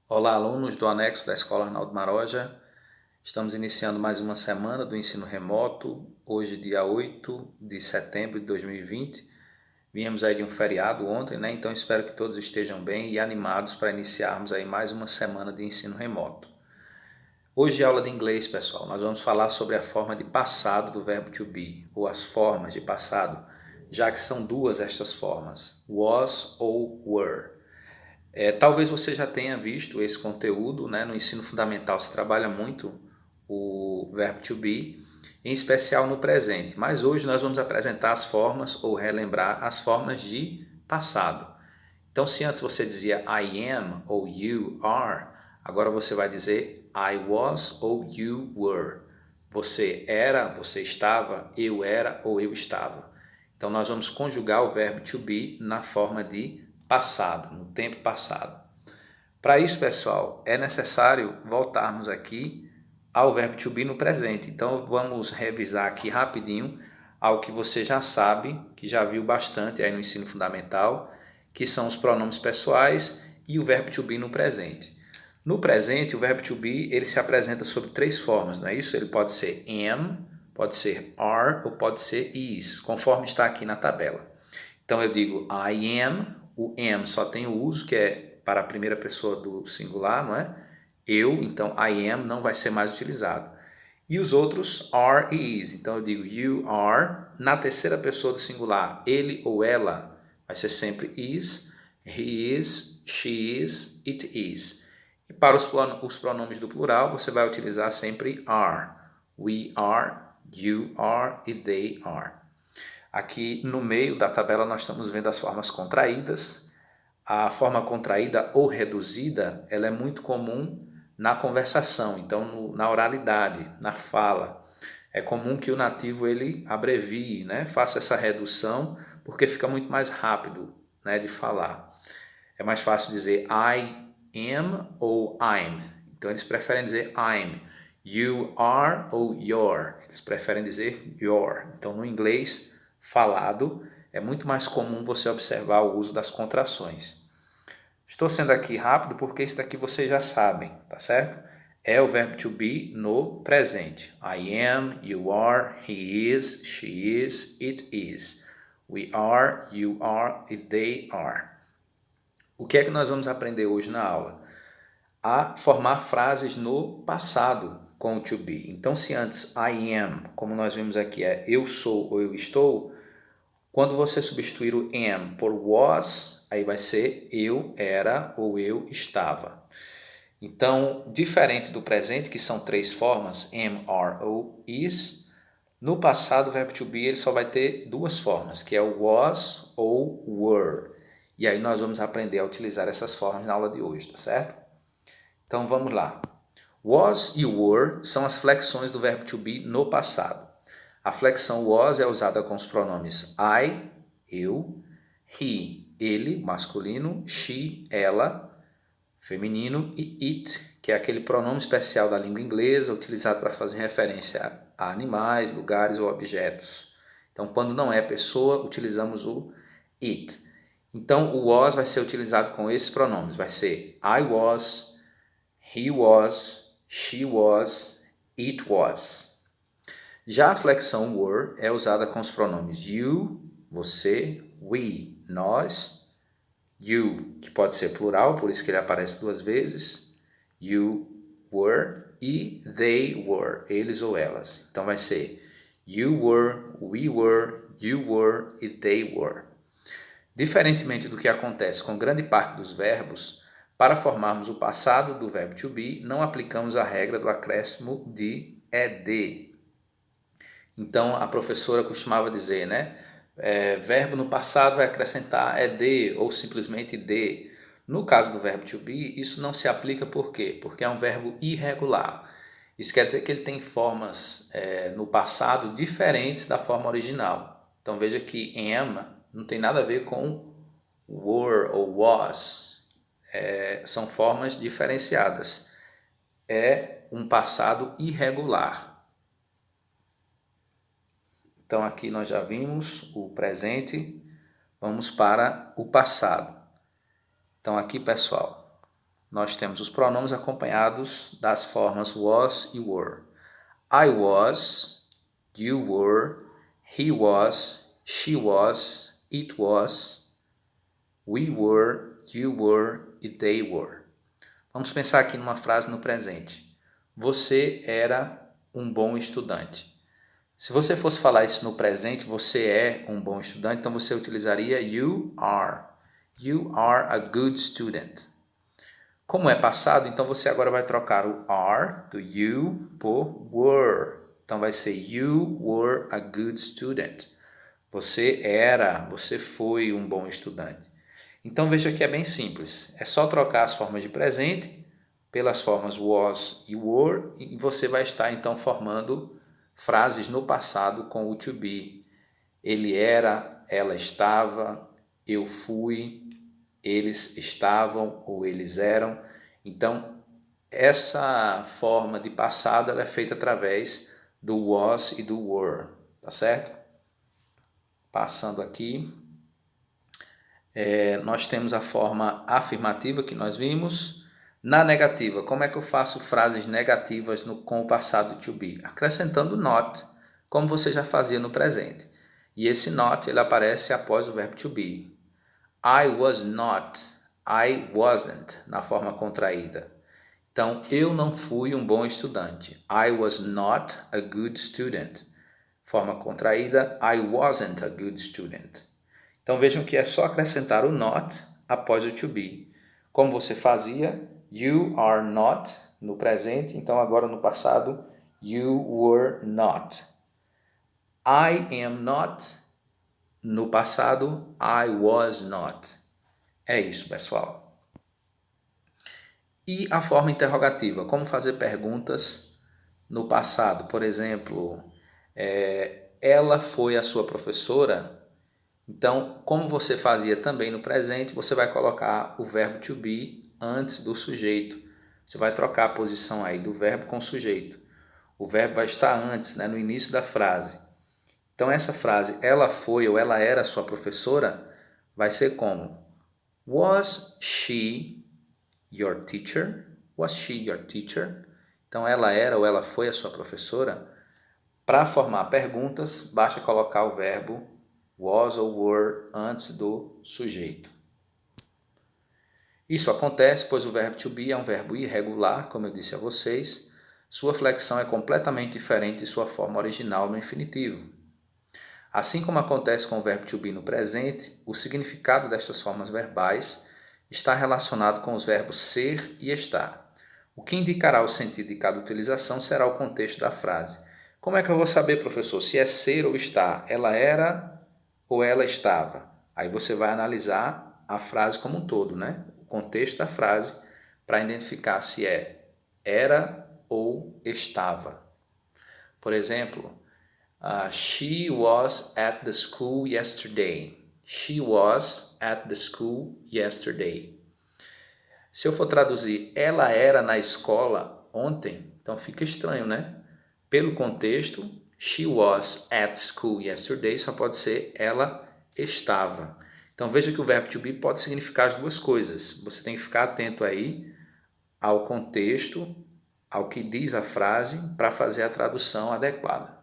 Olá, alunos do anexo da Escola Arnaldo Maroja. Estamos iniciando mais uma semana do ensino remoto, hoje dia 8 de setembro de 2020. Viemos aí de um feriado ontem, né? Então espero que todos estejam bem e animados para iniciarmos aí mais uma semana de ensino remoto. Hoje é aula de inglês, pessoal. Nós vamos falar sobre a forma de passado do verbo to be, ou as formas de passado, já que são duas estas formas, was ou were. Talvez você já tenha visto esse conteúdo, né? No ensino fundamental se trabalha muito o verbo to be, em especial no presente. Mas hoje nós vamos apresentar as formas ou relembrar as formas de passado. Então, se antes você dizia I am ou you are, agora você vai dizer I was ou you were. Você era, você estava, eu era ou eu estava. Então, nós vamos conjugar o verbo to be na forma de passado, no tempo passado. Para isso, pessoal, é necessário voltarmos aqui ao verbo to be no presente. Então, vamos revisar aqui rapidinho algo que você já sabe, que já viu bastante aí no ensino fundamental, que são os pronomes pessoais e o verbo to be no presente. No presente, o verbo to be ele se apresenta sob três formas, não é isso? Ele pode ser am, pode ser are ou pode ser is, conforme está aqui na tabela. Então eu digo I am, o am só tem o uso que é para a primeira pessoa do singular, não é? Eu, então I am não vai ser mais utilizado. E os outros are e is. Então eu digo you are, na terceira pessoa do singular, ele ou ela vai ser sempre is, he is, she is, it is. E para os pronomes do plural, você vai utilizar sempre are. We are, you are e they are. Aqui no meio da tabela nós estamos vendo as formas contraídas. A forma contraída ou reduzida, ela é muito comum na conversação, então na oralidade, na fala. É comum que o nativo ele abrevie, né? Faça essa redução, porque fica muito mais rápido, né, de falar. É mais fácil dizer I am ou I'm. Então eles preferem dizer I'm. You are ou your. Eles preferem dizer your. Então no inglês falado é muito mais comum você observar o uso das contrações. Estou sendo aqui rápido porque isso daqui vocês já sabem, tá certo? É o verbo to be no presente. I am, you are, he is, she is, it is. We are, you are e they are. O que é que nós vamos aprender hoje na aula? A formar frases no passado com o to be. Então, se antes I am, como nós vimos aqui, é eu sou ou eu estou, quando você substituir o am por was, aí vai ser eu era ou eu estava. Então, diferente do presente, que são três formas, am, are ou is, no passado o verbo to be ele só vai ter duas formas, que é o was ou were. E aí nós vamos aprender a utilizar essas formas na aula de hoje, tá certo? Então vamos lá. Was e were são as flexões do verbo to be no passado. A flexão was é usada com os pronomes I, eu, he, ele, masculino, she, ela, feminino, e it, que é aquele pronome especial da língua inglesa utilizado para fazer referência a animais, lugares ou objetos. Então, quando não é pessoa, utilizamos o it. Então, o was vai ser utilizado com esses pronomes. Vai ser I was, he was, she was, it was. Já a flexão were é usada com os pronomes you, você, we, nós, you, que pode ser plural, por isso que ele aparece duas vezes, you were, e they were, eles ou elas. Então vai ser you were, we were, you were e they were. Diferentemente do que acontece com grande parte dos verbos, para formarmos o passado do verbo to be, não aplicamos a regra do acréscimo de ed. Então a professora costumava dizer, né? Verbo no passado vai acrescentar ed ou simplesmente de. No caso do verbo to be, isso não se aplica por quê? Porque é um verbo irregular. Isso quer dizer que ele tem formas no passado diferentes da forma original. Então veja que am não tem nada a ver com were ou was. São formas diferenciadas. É um passado irregular. Então aqui nós já vimos o presente, vamos para o passado. Então aqui, pessoal, nós temos os pronomes acompanhados das formas was e were. I was, you were, he was, she was, it was, we were, you were e they were. Vamos pensar aqui numa frase no presente. Você era um bom estudante. Se você fosse falar isso no presente, você é um bom estudante, então você utilizaria you are. You are a good student. Como é passado, então você agora vai trocar o are do you por were. Então vai ser you were a good student. Você foi um bom estudante. Então veja que é bem simples. É só trocar as formas de presente pelas formas was e were e você vai estar então formando frases no passado com o to be. Ele era, ela estava, eu fui, eles estavam ou eles eram. Então, essa forma de passado ela é feita através do was e do were, tá certo? Passando aqui, nós temos a forma afirmativa que nós vimos. Na negativa, como é que eu faço frases negativas com o passado to be? Acrescentando not, como você já fazia no presente. E esse not ele aparece após o verbo to be. I was not, I wasn't, na forma contraída. Então, eu não fui um bom estudante. I was not a good student. Forma contraída, I wasn't a good student. Então, vejam que é só acrescentar o not após o to be. Como você fazia, you are not no presente, então agora no passado, you were not. I am not, no passado, I was not. É isso, pessoal. E a forma interrogativa, como fazer perguntas no passado. Por exemplo, ela foi a sua professora? Então, como você fazia também no presente, você vai colocar o verbo to be antes do sujeito. Você vai trocar a posição aí do verbo com o sujeito. O verbo vai estar antes, no início da frase. Então, essa frase, ela foi ou ela era sua professora, vai ser como? Was she your teacher? Was she your teacher? Então, ela era ou ela foi a sua professora? Para formar perguntas, basta colocar o verbo was ou were antes do sujeito. Isso acontece pois o verbo to be é um verbo irregular, como eu disse a vocês. Sua flexão é completamente diferente de sua forma original no infinitivo. Assim como acontece com o verbo to be no presente, o significado destas formas verbais está relacionado com os verbos ser e estar. O que indicará o sentido de cada utilização será o contexto da frase. Como é que eu vou saber, professor, se é ser ou estar? Ela era ou ela estava? Aí você vai analisar a frase como um todo, o contexto da frase, para identificar se era ou estava. Por exemplo, she was at the school yesterday. She was at the school yesterday. Se eu for traduzir, ela era na escola ontem, então fica estranho, Pelo contexto, she was at school yesterday só pode ser ela estava. Então veja que o verbo to be pode significar as duas coisas. Você tem que ficar atento aí ao contexto, ao que diz a frase, para fazer a tradução adequada.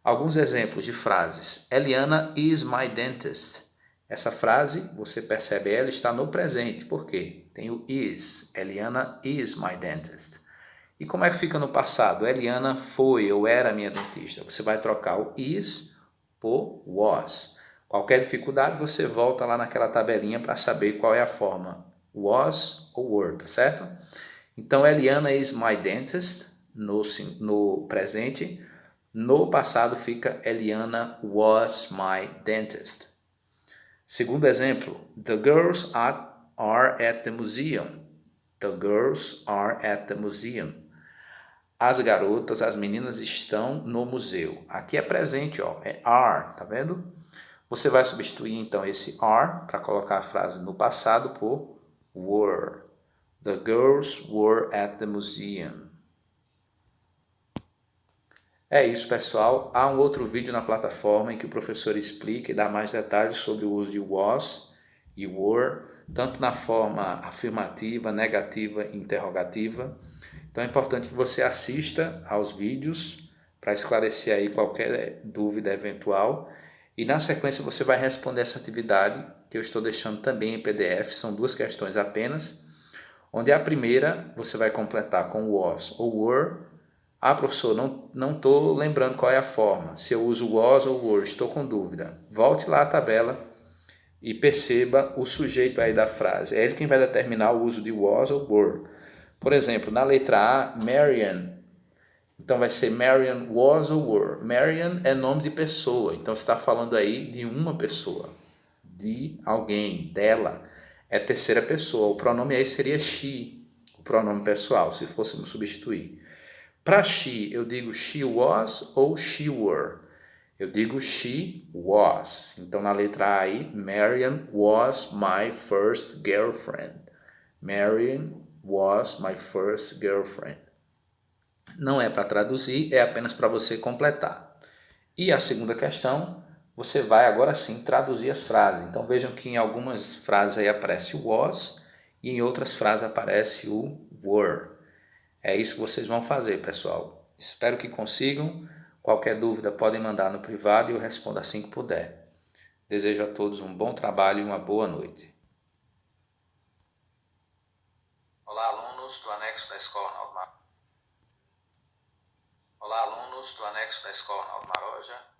Alguns exemplos de frases. Eliana is my dentist. Essa frase, você percebe, ela está no presente. Por quê? Tem o is. Eliana is my dentist. E como é que fica no passado? Eliana foi ou era minha dentista. Você vai trocar o is por was. Qualquer dificuldade, você volta lá naquela tabelinha para saber qual é a forma. Was ou were, tá certo? Então, Eliana is my dentist no presente. No passado fica Eliana was my dentist. Segundo exemplo, the girls are at the museum. The girls are at the museum. As garotas, as meninas estão no museu. Aqui é presente, é are, tá vendo? Você vai substituir então esse are para colocar a frase no passado por were. The girls were at the museum. É isso, pessoal. Há um outro vídeo na plataforma em que o professor explica e dá mais detalhes sobre o uso de was e were tanto na forma afirmativa, negativa e interrogativa. Então é importante que você assista aos vídeos para esclarecer aí qualquer dúvida eventual. E na sequência você vai responder essa atividade que eu estou deixando também em PDF, são 2 questões apenas, onde a primeira você vai completar com was ou were. Ah, professor, não estou lembrando qual é a forma, se eu uso was ou were, estou com dúvida. Volte lá à tabela e perceba o sujeito aí da frase. É ele quem vai determinar o uso de was ou were. Por exemplo, na letra A, Marian. Então vai ser Marian was or were. Marian é nome de pessoa, então você está falando aí de uma pessoa, de alguém, dela. É terceira pessoa, o pronome aí seria she, o pronome pessoal, se fôssemos substituir. Para she, eu digo she was ou she were. Eu digo she was. Então na letra A aí, Marian was my first girlfriend. Marian was my first girlfriend. Não é para traduzir, é apenas para você completar. E a segunda questão, você vai agora sim traduzir as frases. Então vejam que em algumas frases aí aparece o was e em outras frases aparece o were. É isso que vocês vão fazer, pessoal. Espero que consigam. Qualquer dúvida podem mandar no privado e eu respondo assim que puder. Desejo a todos um bom trabalho e uma boa noite. Olá, alunos do anexo da Escola Arnaldo Maroja.